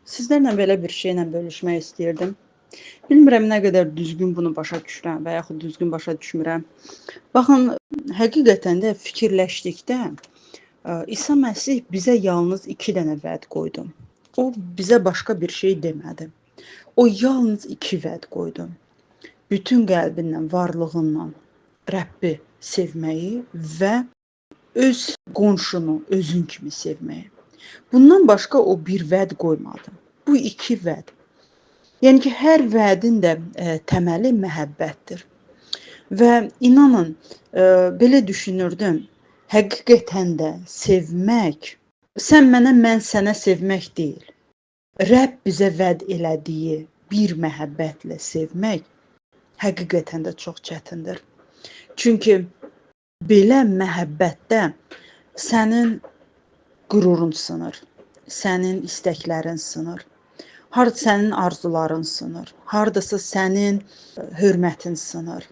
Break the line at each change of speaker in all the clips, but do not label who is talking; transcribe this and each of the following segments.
Sizlərlə belə bir şeylə bölüşmək istəyirdim. Bilmirəm nə qədər düzgün bunu başa düşürəm və yaxud düzgün başa düşmürəm. Baxın, həqiqətən də fikirləşdikdə İsa Məsih bizə yalnız 2 dənə vəd qoydu. O bizə başqa bir şey demədi. O yalnız 2 vəd qoydu. Bütün qəlbinlə, varlığınla Rəbbi sevməyi və öz qonşunu özün kimi sevməyi. Bundan başqa o bir vəd qoymadı. Bu 2 vəd. Yəni ki, hər vədin də təməli məhəbbətdir. Və inanın, belə düşünürdüm, həqiqətən də sevmək, sən mənə, mən sənə sevmək deyil. Rəbb bizə vəd elədiyi bir məhəbbətlə sevmək həqiqətən də çox çətindir. Çünki belə məhəbbətdə sənin qürurun sınır, sənin istəklərin sınır, harda sənin arzuların sınır, hardasa sənin hörmətin sınır.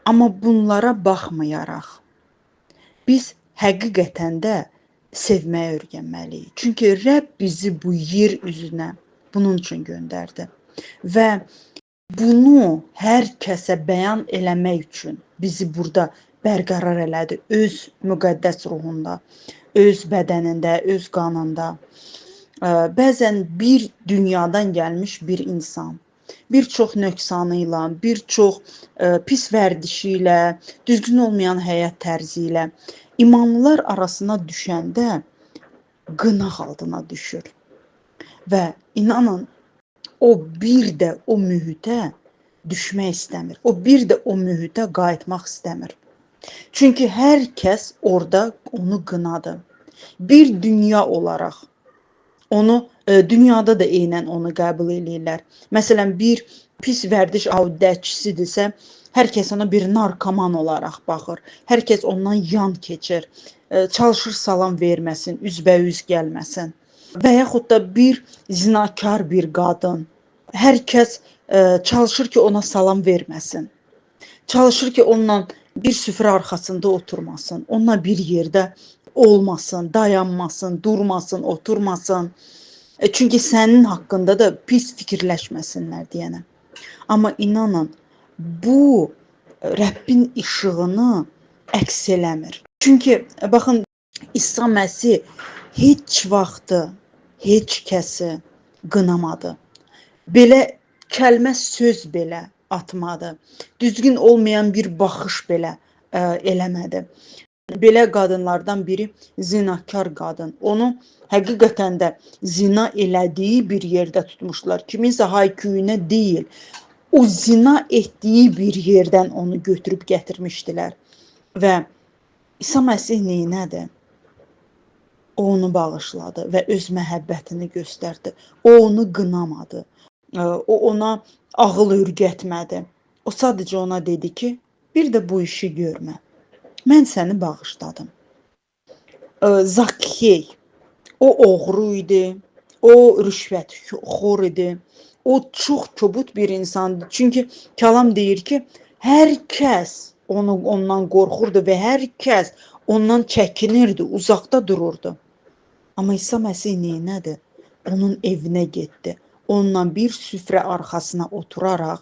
Amma bunlara baxmayaraq, biz həqiqətən də sevməyə öyrənməliyik. Çünki Rəbb bizi bu yer üzünə bunun üçün göndərdi. Və bunu hər kəsə bəyan eləmək üçün bizi burada bərqərar elədi öz müqəddəs ruhunda, öz bədənində, öz qanında. Bəzən bir dünyadan gəlmiş bir insan, bir çox nöqsanı ilə, bir çox pis vərdişi ilə, düzgün olmayan həyat tərzi ilə imanlılar arasına düşəndə qınaq altına düşür. Və inanın, o bir də o mühitə düşmək istəmir. O bir də o mühitə qayıtmaq istəmir. Çünki hər kəs orada onu qınadı. Bir dünya olaraq onu, dünyada da eynən onu qəbul edirlər. Məsələn, bir pis vərdiş abidəçisidirsə, hər kəs ona bir narkoman olaraq baxır. Hər kəs ondan yan keçir. Çalışır salam verməsin, üzbəüz gəlməsin. Və yaxud da bir zinakar bir qadın. Hər kəs çalışır ki, ona salam verməsin. Çalışır ki, onunla bir süfrə arxasında oturmasın. Onunla bir yerdə olmasın, dayanmasın, durmasın, oturmasın. Çünki sənin haqqında da pis fikirləşməsinlər deyənə. Amma inanın, bu Rəbbin işığını əks eləmir. Çünki baxın, İsa Məsih heç vaxtı heç kəsi qınamadı. Belə kəlmə söz belə atmadı. Düzgün olmayan bir baxış belə eləmədi. Belə qadınlardan biri zinakar qadın. Onu həqiqətən də zina elədiyi bir yerdə tutmuşlar. Kiminsə hayküyünə deyil, o zina etdiyi bir yerdən onu götürüb gətirmişdilər. Və İsa Məsih neynədi? O onu bağışladı və öz məhəbbətini göstərdi. O onu qınamadı. O ona ağıl öyrətmədi. O sadəcə ona dedi ki, bir də bu işi görmə. Mən səni bağışladım. Zakkey, o oğru idi, o rüşvətxor idi, o çox kobud bir insandı. Çünki kəlam deyir ki, hər kəs ondan qorxurdu və hər kəs ondan çəkinirdi, uzaqda dururdu. Amma İsa Məsih neynədi? Onun evinə getdi. Onunla bir süfrə arxasına oturaraq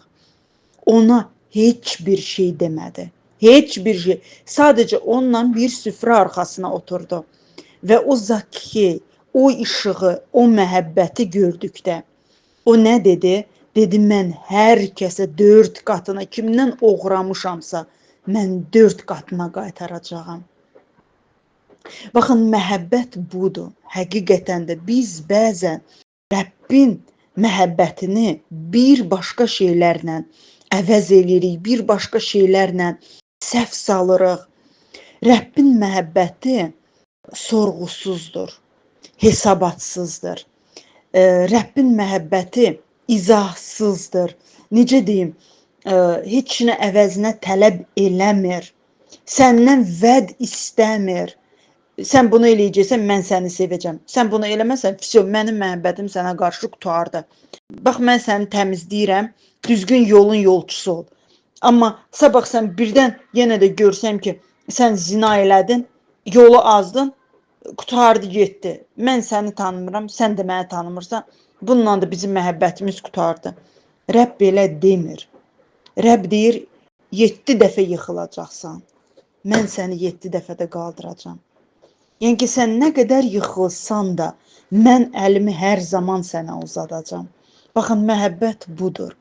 ona heç bir şey demədi. Heç bir şey. Sadəcə onunla bir süfrə arxasına oturdu. Və o Zakkey, o işığı, o məhəbbəti gördükdə o nə dedi? Dedi, mən hər kəsə 4 qatına, kimdən oğramışamsa, mən 4 qatına qaytaracağam. Baxın, məhəbbət budur. Həqiqətən də biz bəzən Rəbbin məhəbbətini bir başqa şeylərlə əvəz edirik, bir başqa şeylərlə səhv salırıq. Rəbbin məhəbbəti sorğusuzdur, hesabatsızdır. Rəbbin məhəbbəti izahsızdır. Necə deyim, heç nə əvəzinə tələb eləmir. Səndən vəd istəmir. Sən bunu eləyəcəksən, mən səni sevəcəm. Sən bunu eləməsən, mənim məhəbbətim sənə qarşı qutardı. Bax, mən səni təmizləyirəm, düzgün yolun yolçusu ol. Amma sabah sən birdən yenə də görsəm ki, sən zina elədin, yolu azdın, Qurtardı getdi. Mən səni tanımıram, sən də məni tanımırsan. Bununla da bizim məhəbbətimiz qurtardı. Rəbb belə demir. Rəbb deyir, 7 dəfə yıxılacaqsan. Mən səni 7 dəfə də qaldıracağam. Yəni ki, sən nə qədər yıxılsan da, mən əlimi hər zaman sənə uzadacağam. Baxın, məhəbbət budur.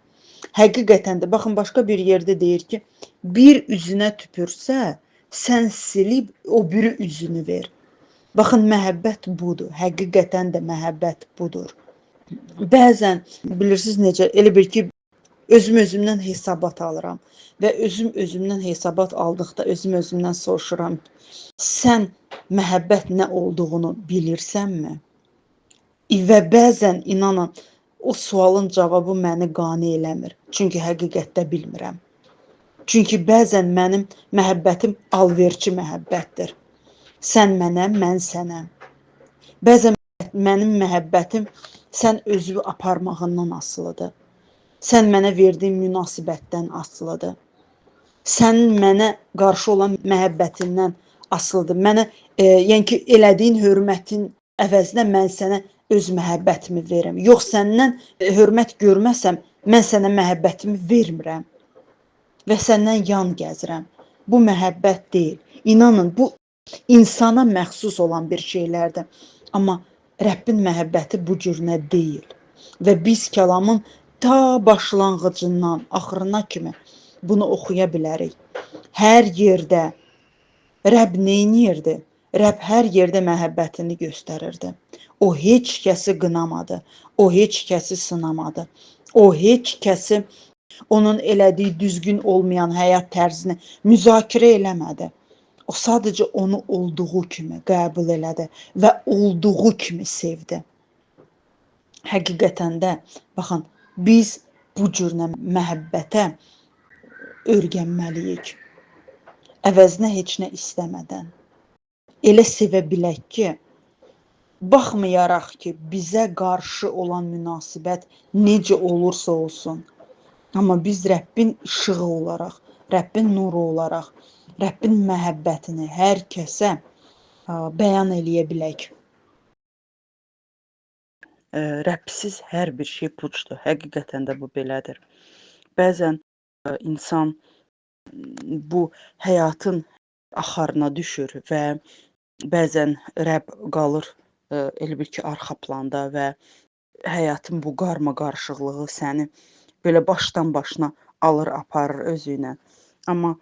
Həqiqətən də, baxın, başqa bir yerdə deyir ki, bir üzünə tüpürsə, sən silib o biri üzünü ver. Baxın, məhəbbət budur. Həqiqətən də məhəbbət budur. Bəzən, bilirsiniz necə, elə bir ki, özümdən hesabat alıram və özümdən hesabat aldıqda özümdən soruşuram, sən məhəbbət nə olduğunu bilirsənmi? Və bəzən, inanın, o sualın cavabı məni qane eləmir. Çünki həqiqətdə bilmirəm. Çünki bəzən mənim məhəbbətim alverçi məhəbbətdir. Sən mənə, mən sənə. Bəzən mənim məhəbbətim sən özünü aparmağından asılıdır. Sən mənə verdiyin münasibətdən asılıdır. Sənin mənə qarşı olan məhəbbətindən asılıdır. Mənə, yəni ki, elədiyin hörmətin əvəzinə mən sənə öz məhəbbətimi verirəm. Yox, səndən hörmət görməsəm, mən sənə məhəbbətimi vermirəm və səndən yan gəzirəm. Bu məhəbbət deyil. İnanın, bu insana məxsus olan bir şeylərdir. Amma Rəbbin məhəbbəti bu cürünə deyil. Və biz kəlamın ta başlanğıcından axırına kimi bunu oxuya bilərik. Hər yerdə Rəbb neynirdi? Rəbb hər yerdə məhəbbətini göstərirdi. O heç kəsi qınamadı. O heç kəsi sınamadı. O heç kəsi onun elədiyi düzgün olmayan həyat tərzini müzakirə eləmədi. O sadəcə onu olduğu kimi qəbul elədi və olduğu kimi sevdi. Həqiqətən də, baxın, biz bu cürünə məhəbbətə öyrənməliyik. Əvəzinə heç nə istəmədən. Elə sevə bilək ki, baxmayaraq ki, bizə qarşı olan münasibət necə olursa olsun, amma biz Rəbbin işığı olaraq, Rəbbin nuru olaraq, Rəbbin məhəbbətini hər kəsə bəyan eləyə bilək. Rəbbsiz hər bir şey puçdur. Həqiqətən də bu belədir. Bəzən insan bu həyatın axarına düşür və bəzən Rəbb qalır elə bir ki, arxa planda və həyatın bu qarma-qarışıqlığı səni belə başdan başına alır, aparır özü ilə. Amma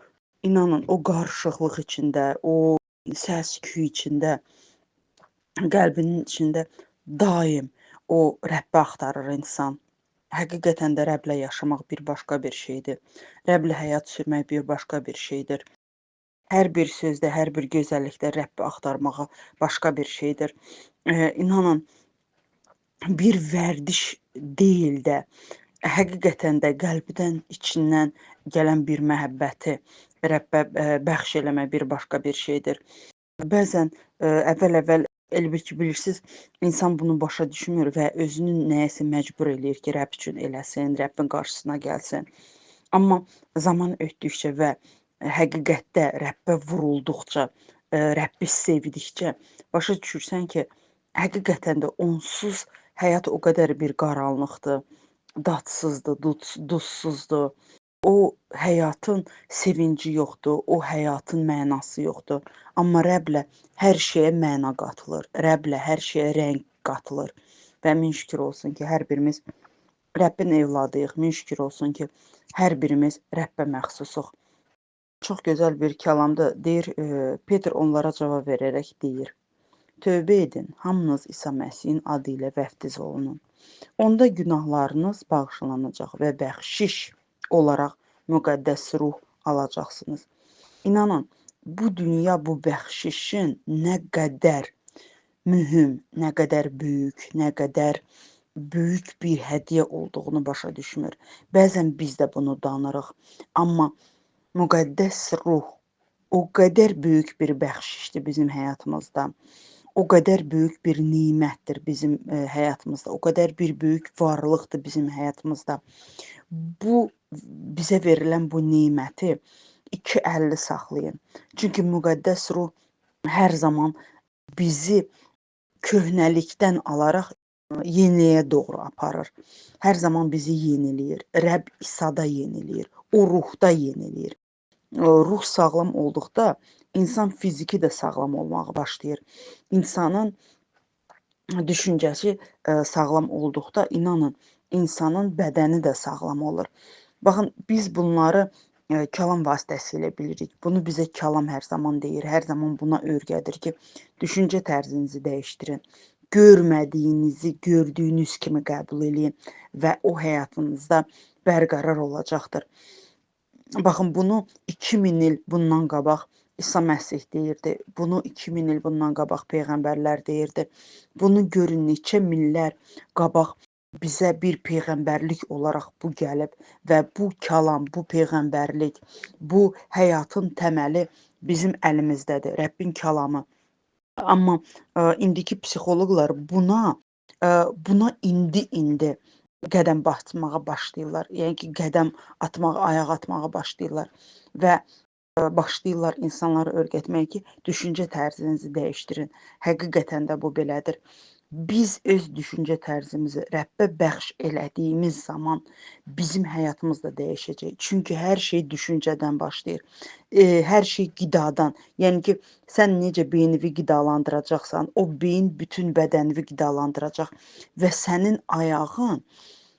inanın, o qarışıqlıq içində, o səs-küy içində, qəlbinin içində daim o Rəbbi axtarır insan. Həqiqətən də Rəblə yaşamaq bir başqa bir şeydir. Rəblə həyat sürmək bir başqa bir şeydir. Hər bir sözdə, hər bir gözəllikdə Rəbbi axtarmağa başqa bir şeydir. İnanın, bir vərdiş deyil də, həqiqətən də qəlbdən, içindən gələn bir məhəbbəti Rəbbə bəxş eləmək bir başqa bir şeydir. Bəzən əvvəl elə bir ki, bilirsiniz, insan bunu başa düşmür və özünü nəyəsə məcbur eləyir ki, Rəbb üçün eləsin, Rəbbin qarşısına gəlsin. Amma zaman ötdükcə və həqiqətdə Rəbbə vurulduqca, Rəbbi sevdikcə başa düşürsən ki, həqiqətən də onsuz həyat o qədər bir qaranlıqdır, dadsızdır, duzsuzdur. O həyatın sevinci yoxdur, o həyatın mənası yoxdur. Amma Rəblə hər şeyə məna qatılır, Rəblə hər şeyə rəng qatılır. Və min şükür olsun ki, hər birimiz Rəbbin evladıyıq, min şükür olsun ki, hər birimiz Rəbbə məxsusuq. Çox gözəl bir kəlamda deyir, Peter onlara cavab verərək deyir, tövbə edin, hamınız İsa Məsihin adı ilə vəftiz olunun. Onda günahlarınız bağışlanacaq və bəxşiş olaraq müqəddəs ruh alacaqsınız. İnanın, bu dünya bu bəxşişin nə qədər mühüm, nə qədər böyük, nə qədər böyük bir hədiyyə olduğunu başa düşmür. Bəzən biz də bunu danırıq, amma müqəddəs ruh o qədər böyük bir bəxşişdir bizim həyatımızda. O qədər böyük bir nimətdir bizim həyatımızda. O qədər bir böyük varlıqdır bizim həyatımızda. Bu bizə verilən bu niməti iki əlli saxlayın. Çünki müqəddəs ruh hər zaman bizi köhnəlikdən alaraq yeniliyə doğru aparır. Hər zaman bizi yeniləyir. Rəbb İsa'da yeniləyir. O ruhda yeniləyir. Ruh sağlam olduqda insan fiziki də sağlam olmağa başlayır. İnsanın düşüncəsi sağlam olduqda inanın insanın bədəni də sağlam olur. Baxın, biz bunları kəlam vasitəsilə bilirik. Bunu bizə kəlam hər zaman deyir, hər zaman buna öyrədir ki, düşüncə tərzinizi dəyişdirin. Görmədiyinizi gördüyünüz kimi qəbul eləyin və o həyatınızda bərqərar olacaqdır. Baxın, bunu 2000 il bundan qabaq İsa Məsih deyirdi. Bunu 2000 il bundan qabaq peyğəmbərlər deyirdi. Bunu görün neçə minlər qabaq bizə bir peyğəmbərlik olaraq bu gəlib və bu kəlam, bu peyğəmbərlik, bu həyatın təməli bizim əlimizdədir, Rəbbin kəlamı. Amma indiki psixoloqlar buna indi qədəm batmağa başlayırlar. Yəni ki, qədəm atmağa, ayaq atmağa başlayırlar və başlayırlar insanlara öyrətməyə ki, düşüncə tərzinizi dəyişdirin. Həqiqətən də bu belədir. Biz öz düşüncə tərzimizi Rəbbə bəxş elədiyimiz zaman bizim həyatımız da dəyişəcək. Çünki hər şey düşüncədən başlayır. Hər şey qidadan. Yəni ki, sən necə beynini qidalandıracaqsan, o beyin bütün bədənini qidalandıracaq və sənin ayağın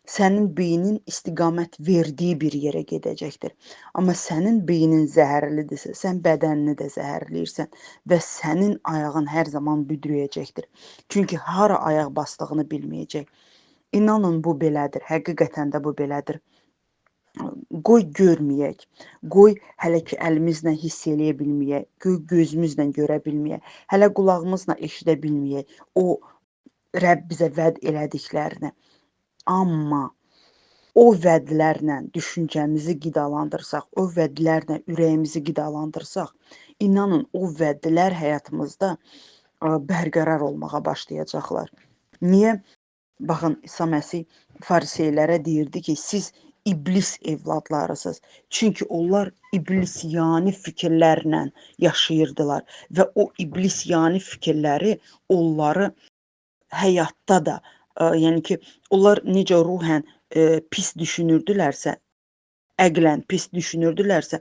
sənin beynin istiqamət verdiyi bir yerə gedəcəkdir. Amma sənin beynin zəhərlidirsə, sən bədənini də zəhərləyirsən və sənin ayağın hər zaman büdrəyəcəkdir. Çünki hara ayaq bastığını bilməyəcək. İnanın bu belədir, həqiqətən də bu belədir. Qoy görməyək, qoy hələ ki əlimizlə hiss eləyə bilməyək, qoy gözümüzlə görə bilməyək, hələ qulağımızla eşidə bilməyək o Rəbb bizə vəd elədiklərini. Amma o vədlərlə düşüncəmizi qidalandırsaq, o vədlərlə ürəyimizi qidalandırsaq, inanın o vədlər həyatımızda bərqərar olmağa başlayacaqlar. Niyə? Baxın, İsa Məsih fariseylərə deyirdi ki, siz iblis evladlarısınız. Çünki onlar iblisyanı fikirlərlə yaşayırdılar və o iblisyanı fikirləri onları həyatda da, yəni ki, onlar necə ruhən pis düşünürdülərsə, əqlən pis düşünürdülərsə,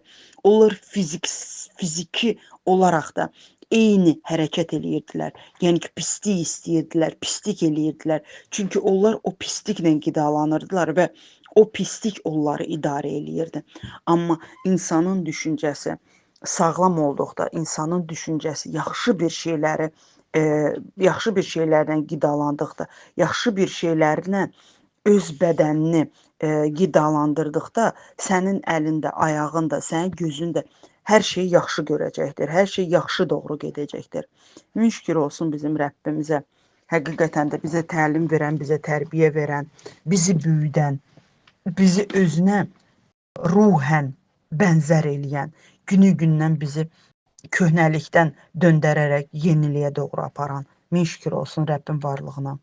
onlar fiziki olaraq da eyni hərəkət eləyirdilər. Yəni ki, pislik istəyirdilər, pislik eləyirdilər. Çünki onlar o pisliklə qidalanırdılar və o pislik onları idarə eləyirdi. Amma insanın düşüncəsi sağlam olduqda, insanın düşüncəsi yaxşı bir şeylərlə qidalandıqda, yaxşı bir şeylərlə öz bədənini qidalandırdıqda, sənin əlində, ayağında, sənin gözündə hər şey yaxşı görəcəkdir, hər şey yaxşı doğru gedəcəkdir. Min şükür olsun bizim Rəbbimizə. Həqiqətən də bizə təlim verən, bizə tərbiyə verən, bizi böyüdən, bizi özünə ruhən bənzər eləyən, günü-gündən bizi köhnəlikdən döndərərək yeniliyə doğru aparan. Min şükür olsun Rəbbin varlığına.